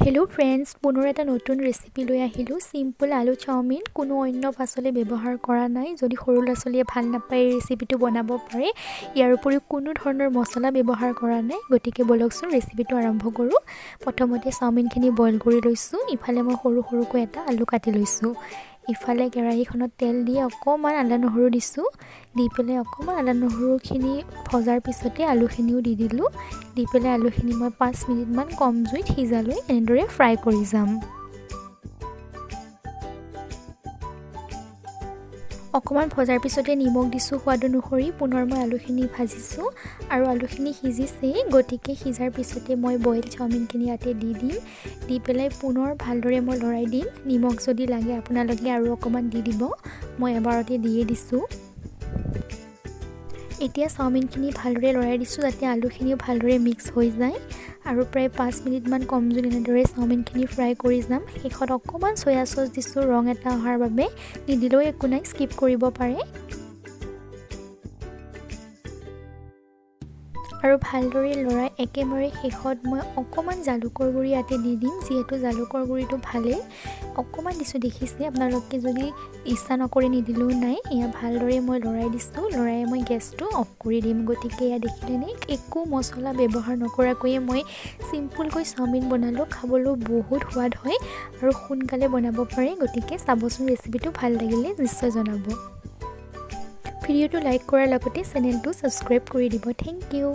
hello friends पुनर এটা নতুন ৰেচিপি লৈ আহিলো সিম্পল আলু চাওমিন কোনো অন্য পাচলি ব্যৱহাৰ কৰা নাই যদি সৰু ল'ৰা-ছোৱালীয়ে ভাল নাপায় এই ৰেচিপিটো বনাব পাৰে ইয়াৰ উপৰিও কোনো ধৰণৰ মছলা ব্যৱহাৰ কৰা নাই গতিকে বলকচোন ৰেচিপিটো আৰম্ভ কৰো প্ৰথমতে চাওমিনখিনি বইল কৰি লৈছো ইফালে মই সৰু সৰুকৈ এটা আলু কাটি লৈছো ইফালে কেৰাহীখনত তেল দি অকমান আদা নহৰু দিছো দি পেলে অকমান আদা নহৰুখিনি ভজাৰ পিছতে আলুখিনিও দি দিলো দি পেলে আলুখিনি মই 5 মিনিট মান কম জুইত সিজালৈ এনেদৰে ফ্ৰাই কৰি যাম অকমান ভজাৰ পিছতে নিমখ দিছো সোৱাদ অনুসৰি পুনৰ মই আলুখিনি ভাজিছো আৰু আলুখিনি সিজিছে গতিকে সিজাৰ পিছতে মই বইল চাওমিনখিনি ইয়াতে দি দিম দি পেলাই পুনৰ ভালদৰে মই লৰাই দিম নিমখ যদি লাগে আপোনালোকে আৰু অকমান দি দিব মই এবাৰতে দিয়ে দিছো এতিয়া চাওমিনখিনি ভালদৰে লৰাই দিছো যাতে আলুখিনিও ভালদৰে মিক্স হৈ যায় আৰু প্ৰায় 5 মিনিট মান কম জুইত এনেদৰে চাওমিনখিনি ফ্ৰাই কৰি যাম শেষত অকমান সয়া সস দিছো ৰং এটা অহাৰ বাবে নিদিলেও একো নাই স্কিপ কৰিব পাৰে আৰু ভালদৰে লৰাই একেবাৰে শেষত মই অকমান জালুকৰ গুৰি ইয়াতে দি দিম যেহেতু জালুকৰ গুৰিটো ভালে অকমান দিছো দেখিছে আপোনালোকে যদি ইচ্ছা নকৰি নিদিলেও নাই ইয়া ভালদৰে মই লৰাই দিছো লৰাই মই গেছটো অফ কৰি দিম গতিকে ইয়া দেখিলে নে একো মছলা ব্যৱহাৰ নকৰাকৈ মই সিম্পলকৈ চাওমিন বনালো খাবলৈ বহুত সোৱাদ হয় আৰু সোনকালে বনাব পাৰে গতিকে চাবচোন ৰেচিপিটো ভাল লাগিলে নিশ্চয় জনাব ভিডিওটো লাইক কৰাৰ লগতে চেনেলটো সাবস্ক্ৰাইব কৰি দিব থ্যাংক ইউ